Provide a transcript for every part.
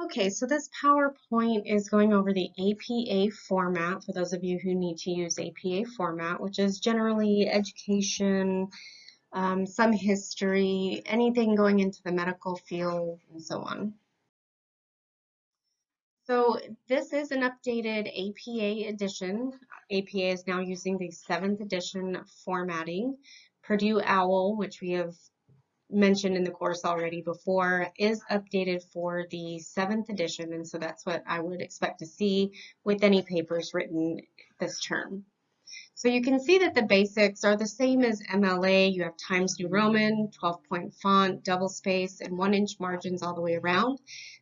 Okay, so this PowerPoint is going over the APA format for those of you who need to use APA format, which is generally education, some history, anything going into the medical field, and so on. So this is an updated APA edition. APA is now using the 7th edition formatting. Purdue OWL, which we have mentioned in the course already before, is updated for the 7th edition, and so that's what I would expect to see with any papers written this term. So you can see that the basics are the same as MLA. You have Times New Roman, 12-point font, double space, and 1-inch margins all the way around.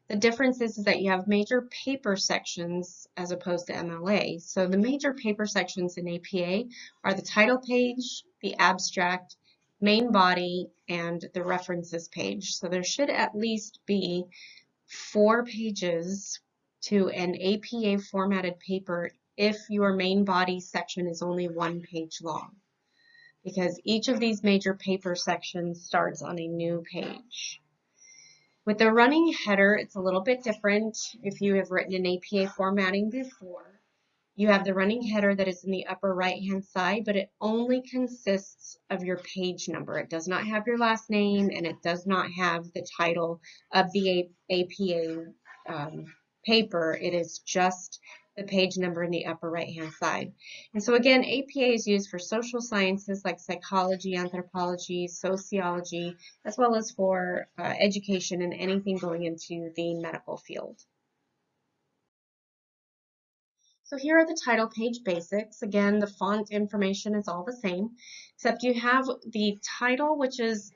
The difference is that you have major paper sections as opposed to MLA. So the major paper sections in APA are the title page, the abstract, main body, and the references page. So there should at least be 4 pages to an APA formatted paper if your main body section is only 1 page long, because each of these major paper sections starts on a new page. With the running header, it's a little bit different. If you have written in APA formatting before, you have the running header that is in the upper right-hand side, but it only consists of your page number. It does not have your last name, and it does not have the title of the APA paper. It is just the page number in the upper right-hand side. And so again, APA is used for social sciences like psychology, anthropology, sociology, as well as for education and anything going into the medical field. So here are the title page basics. Again, the font information is all the same, except you have the title, which is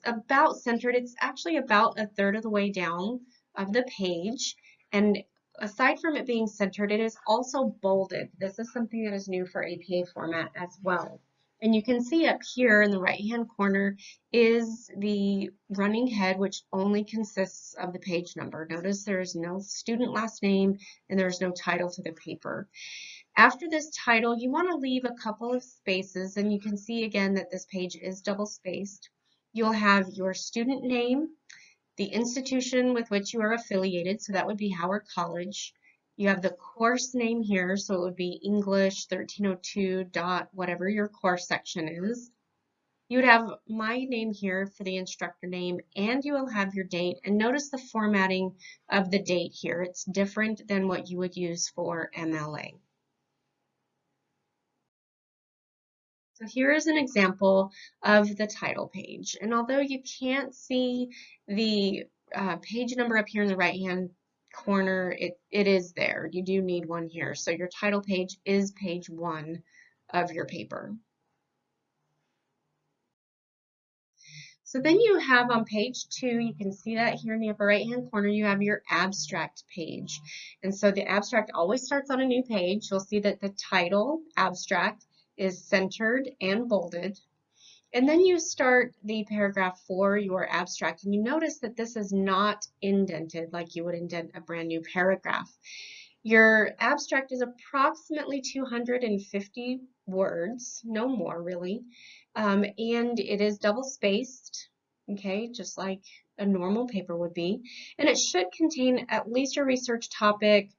about centered. It's actually about a third of the way down of the page. And aside from it being centered, it is also bolded. This is something that is new for APA format as well. And you can see up here in the right-hand corner is the running head, which only consists of the page number. Notice there is no student last name and there is no title to the paper. After this title, you want to leave a couple of spaces, and you can see again that this page is double spaced. You'll have your student name, the institution with which you are affiliated, so that would be Howard College. You have the course name here, so it would be English 1302 dot whatever your course section is. You would have my name here for the instructor name, and you will have your date. And notice the formatting of the date here. It's different than what you would use for MLA. So here is an example of the title page. And although you can't see the page number up here in the right-hand corner, it is there. You do need one here. So your title page is page 1 of your paper. So then you have on page 2, you can see that here in the upper right-hand corner, you have your abstract page. And so the abstract always starts on a new page. You'll see that the title, abstract, is centered and bolded. And then you start the paragraph for your abstract, and you notice that this is not indented like you would indent a brand new paragraph. Your abstract is approximately 250 words, no more really, and it is double spaced, okay, just like a normal paper would be, and it should contain at least a research topic,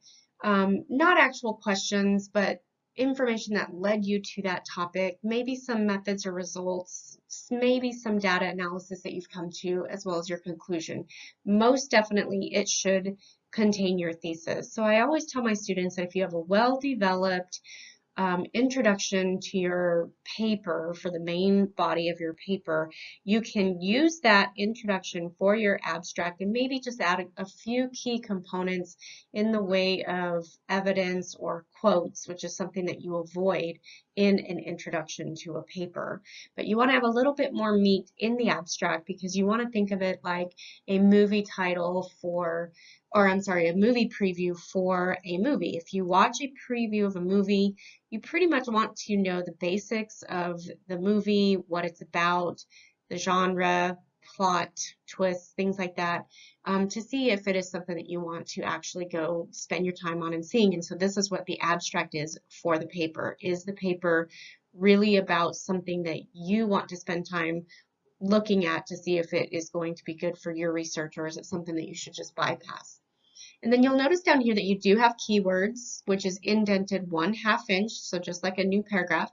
not actual questions, but information that led you to that topic, maybe some methods or results, maybe some data analysis that you've come to, as well as your conclusion. Most definitely, it should contain your thesis. So I always tell my students that if you have a well-developed introduction to your paper for the main body of your paper, you can use that introduction for your abstract and maybe just add a few key components in the way of evidence or quotes, which is something that you avoid in an introduction to a paper. But you want to have a little bit more meat in the abstract because you want to think of it like a movie title for, or I'm sorry, a movie preview for a movie. If you watch a preview of a movie, you pretty much want to know the basics of the movie, what it's about, the genre, plot, twists, things like that, to see if it is something that you want to actually go spend your time on and seeing. And so this is what the abstract is for the paper. Is the paper really about something that you want to spend time looking at to see if it is going to be good for your research, or is it something that you should just bypass? And then you'll notice down here that you do have keywords, which is indented 1/2 inch, so just like a new paragraph.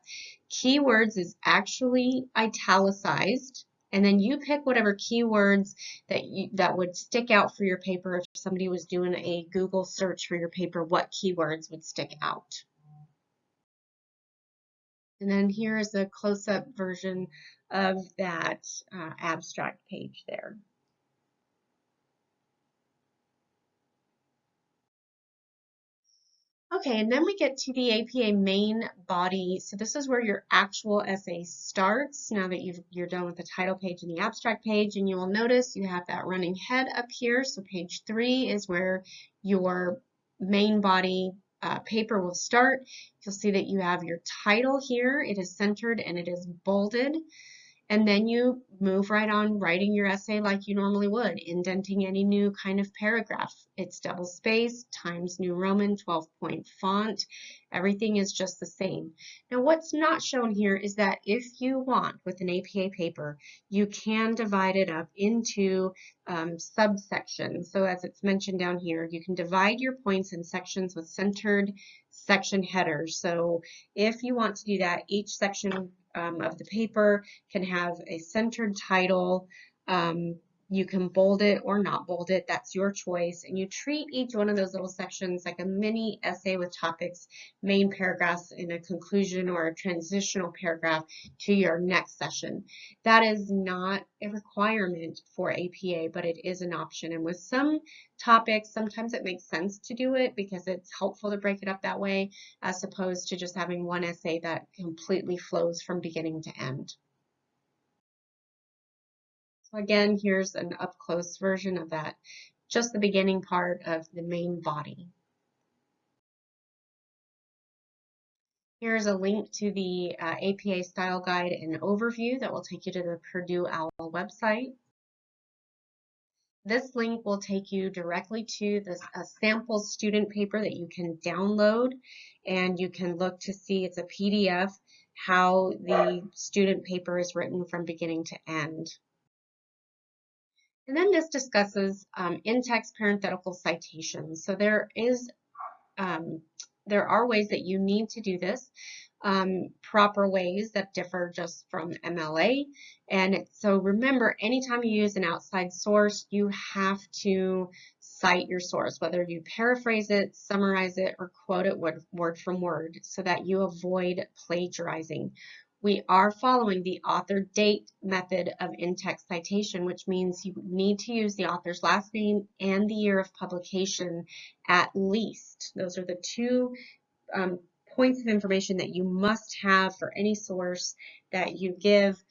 Keywords is actually italicized, and then you pick whatever keywords that would stick out for your paper. If somebody was doing a Google search for your paper, what keywords would stick out? And then here is a close-up version of that abstract page there. Okay, and then we get to the APA main body. So this is where your actual essay starts now that you're done with the title page and the abstract page. And you will notice you have that running head up here. So page 3 is where your main body paper will start. You'll see that you have your title here. It is centered and it is bolded. And then you move right on writing your essay like you normally would, indenting any new kind of paragraph. It's double spaced, Times New Roman, 12-point font. Everything is just the same. Now what's not shown here is that if you want, with an APA paper, you can divide it up into subsections. So as it's mentioned down here, you can divide your points in sections with centered section headers. So if you want to do that, each section of the paper can have a centered title. You can bold it or not bold it, that's your choice. And you treat each one of those little sections like a mini essay with topics, main paragraphs, in a conclusion or a transitional paragraph to your next session. That is not a requirement for APA, but it is an option. And with some topics, sometimes it makes sense to do it because it's helpful to break it up that way, as opposed to just having one essay that completely flows from beginning to end. So again, here's an up-close version of that, just the beginning part of the main body. Here's a link to the APA Style Guide and Overview that will take you to the Purdue OWL website. This link will take you directly to a sample student paper that you can download, and you can look to see, it's a PDF, how the student paper is written from beginning to end. And then this discusses in-text parenthetical citations. So there are ways that you need to do this, proper ways that differ just from MLA. And so remember, anytime you use an outside source, you have to cite your source, whether you paraphrase it, summarize it, or quote it word from word, so that you avoid plagiarizing. We are following the author date method of in-text citation, which means you need to use the author's last name and the year of publication at least. Those are the two points of information that you must have for any source that you give.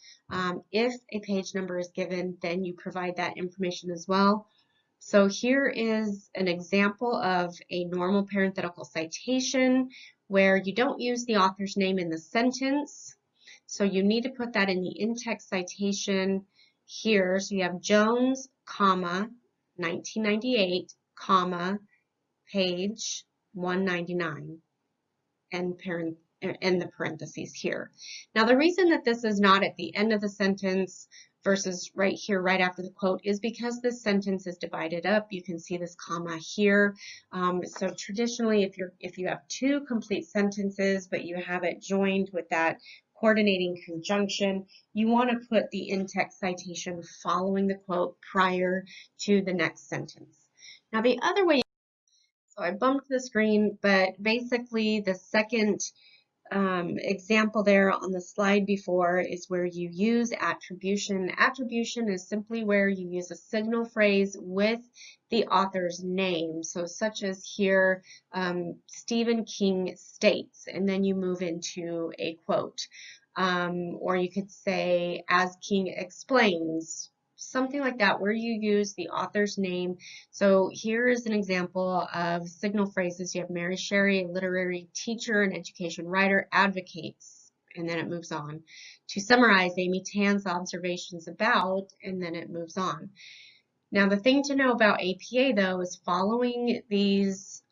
If a page number is given, then you provide that information as well. So here is an example of a normal parenthetical citation where you don't use the author's name in the sentence. So you need to put that in the in-text citation here. So you have Jones, comma, 1998, comma, page 199, and the parentheses here. Now the reason that this is not at the end of the sentence versus right here, right after the quote, is because this sentence is divided up. You can see this comma here. So traditionally, if you have two complete sentences, but you have it joined with that coordinating conjunction, you want to put the in-text citation following the quote prior to the next sentence. Now the other way, so I bumped the screen, but basically the second example there on the slide before is where you use attribution. Attribution is simply where you use a signal phrase with the author's name. So such as here, Stephen King states, and then you move into a quote. Or you could say, as King explains, something like that, where you use the author's name. So here is an example of signal phrases. You have Mary Shelley, a literary teacher and education writer, advocates, and then it moves on. To summarize, Amy Tan's observations about, and then it moves on. Now the thing to know about APA though is following these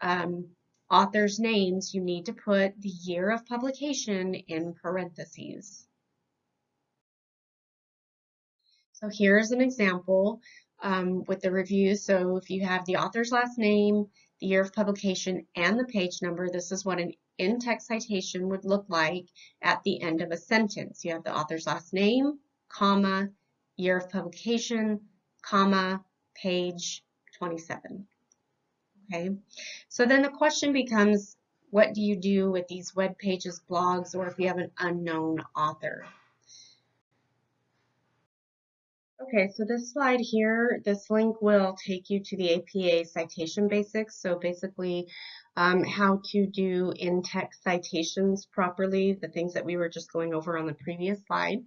authors' names, you need to put the year of publication in parentheses. So here's an example with the reviews. So if you have the author's last name, the year of publication, and the page number, this is what an in-text citation would look like at the end of a sentence. You have the author's last name, comma, year of publication, comma, page 27. Okay, so then the question becomes, what do you do with these web pages, blogs, or if you have an unknown author? Okay, so this slide here, this link will take you to the APA citation basics. So basically how to do in-text citations properly, the things that we were just going over on the previous slide.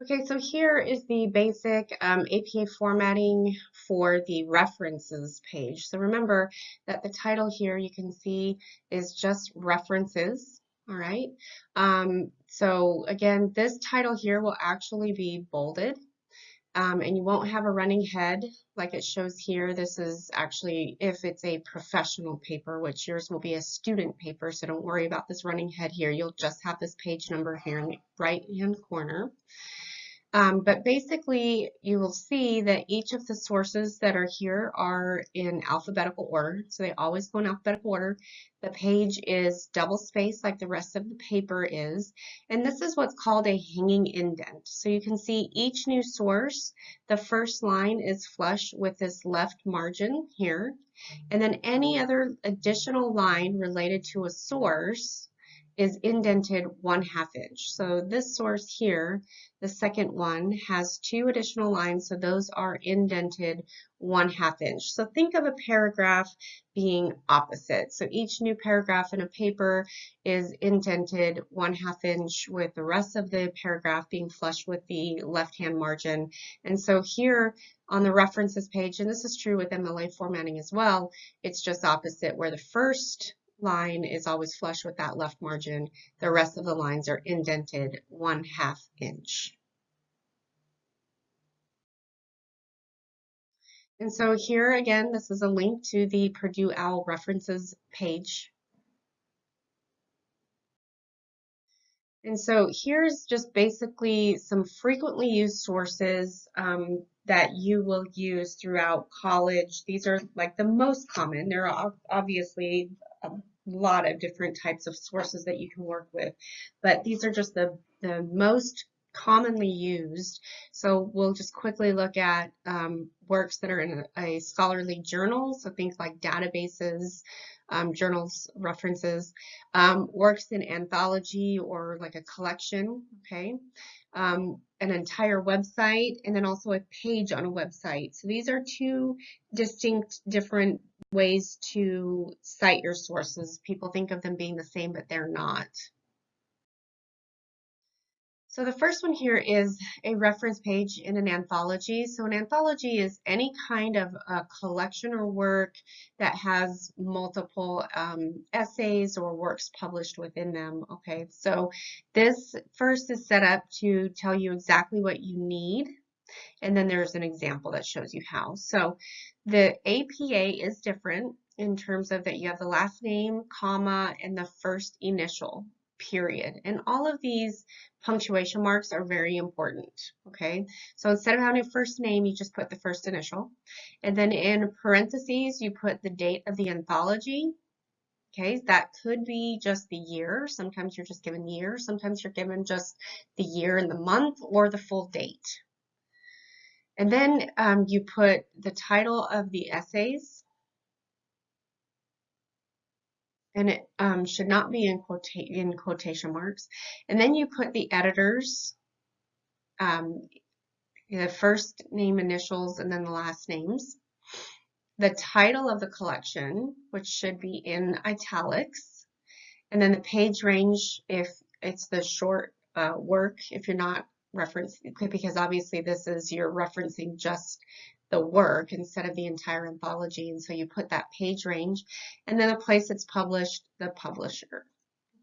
Okay, so here is the basic APA formatting for the references page. So remember that the title here you can see is just references, all right? So again, this title here will actually be bolded and you won't have a running head like it shows here. This is actually if it's a professional paper, which yours will be a student paper, so don't worry about this running head here. You'll just have this page number here in the right-hand corner. But basically, you will see that each of the sources that are here are in alphabetical order. So they always go in alphabetical order. The page is double spaced like the rest of the paper is. And this is what's called a hanging indent. So you can see each new source, the first line is flush with this left margin here. And then any other additional line related to a source is indented 1/2 inch. So this source here, the second one, has 2 additional lines, so those are indented 1/2 inch. So think of a paragraph being opposite. So each new paragraph in a paper is indented 1/2 inch with the rest of the paragraph being flush with the left-hand margin. And so here on the references page, and this is true with MLA formatting as well, it's just opposite where the first line is always flush with that left margin. The rest of the lines are indented 1/2 inch. And so here again, this is a link to the Purdue OWL references page. And so here's just basically some frequently used sources that you will use throughout college. These are like the most common. There are obviously a lot of different types of sources that you can work with, but these are just the most commonly used. So we'll just quickly look at works that are in a scholarly journal, so things like databases, journals, references, works in anthology or like a collection, okay, an entire website, and then also a page on a website. So these are 2 distinct different ways to cite your sources. People think of them being the same, but they're not. So the first one here is a reference page in an anthology. So an anthology is any kind of a collection or work that has multiple essays or works published within them. Okay, so this first is set up to tell you exactly what you need. And then there's an example that shows you how. So the APA is different in terms of that you have the last name, comma, and the first initial, period. And all of these punctuation marks are very important, okay? So instead of having a first name, you just put the first initial. And then in parentheses, you put the date of the anthology. Okay, that could be just the year. Sometimes you're just given year. Sometimes you're given just the year and the month or the full date. And then you put the title of the essays, and it should not be in quotation marks. And then you put the editors, the first name initials and then the last names, the title of the collection, which should be in italics, and then the page range if it's the short work, if you're not referencing, because obviously this is, you're referencing just the work instead of the entire anthology, and so you put that page range, and then the place it's published, the publisher.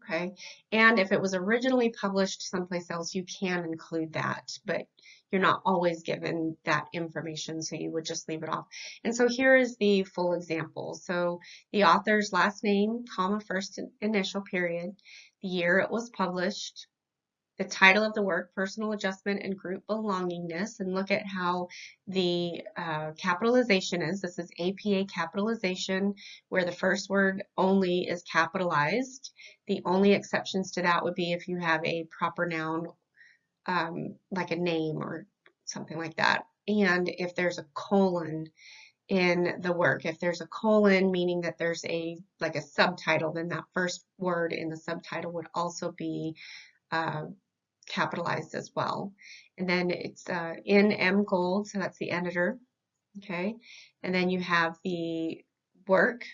Okay, and if it was originally published someplace else, you can include that, but you're not always given that information, so you would just leave it off. And so here is the full example. So the author's last name, comma, first initial, period, the year it was published, the title of the work, personal adjustment and group belongingness, and look at how the capitalization is. This is APA capitalization, where the first word only is capitalized. The only exceptions to that would be if you have a proper noun, like a name or something like that. And if there's a colon in the work. If there's a colon, meaning that there's like a subtitle, then that first word in the subtitle would also be capitalized as well. And then it's in M gold, so that's the editor, okay? And then you have the work,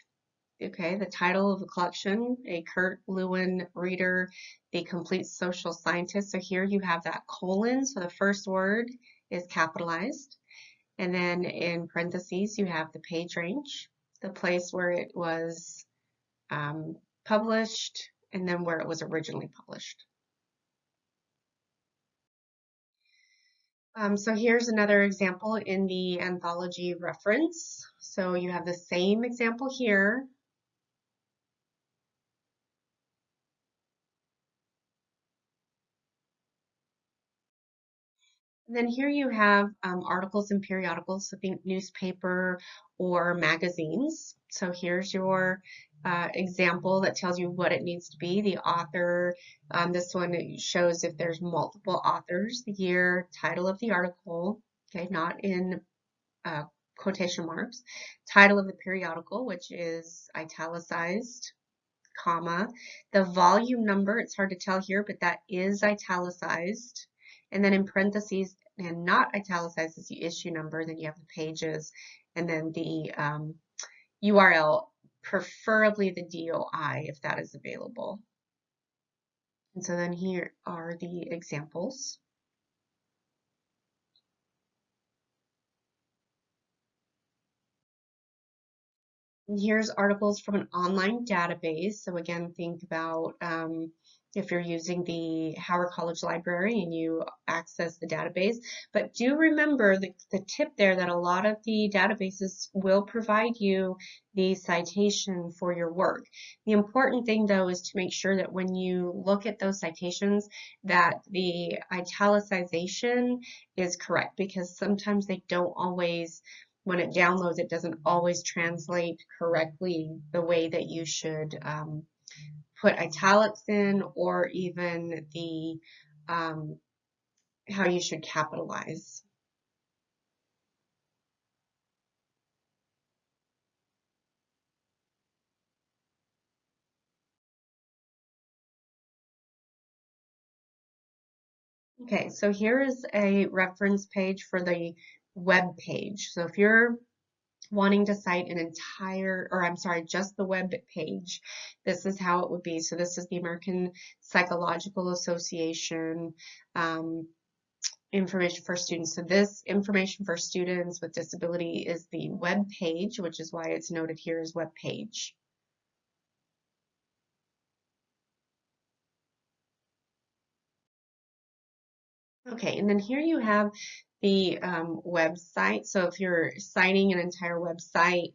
okay, the title of the collection, a Kurt Lewin reader, the complete social scientist. So here you have that colon, so the first word is capitalized. And then in parentheses, you have the page range, the place where it was published, and then where it was originally published. So here's another example in the anthology reference. So you have the same example here. And then here you have articles and periodicals, so think newspaper or magazines. So here's your example that tells you what it needs to be. The author, this one shows if there's multiple authors, the year, title of the article, okay, not in quotation marks, title of the periodical, which is italicized, comma, the volume number, it's hard to tell here, but that is italicized. And then in parentheses and not italicized is the issue number, then you have the pages, and then the URL, preferably the DOI if that is available. And so then here are the examples. And here's articles from an online database. So again, think about if you're using the Howard College Library and you access the database. But do remember the tip there that a lot of the databases will provide you the citation for your work. The important thing though is to make sure that when you look at those citations that the italicization is correct, because sometimes they don't always, when it downloads, it doesn't always translate correctly the way that you should put italics in, or even the how you should capitalize. Okay, so here is a reference page for the web page. So if you're wanting to cite an entire, or I'm sorry, just the web page, this is how it would be. So this is the American Psychological Association information for students. So this information for students with disability is the web page, which is why it's noted here as web page. Okay, and then here you have the website. So if you're citing an entire website,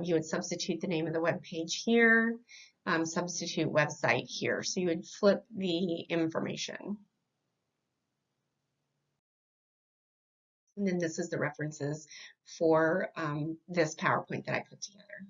you would substitute the name of the web page here, substitute website here. So you would flip the information. And then this is the references for this PowerPoint that I put together.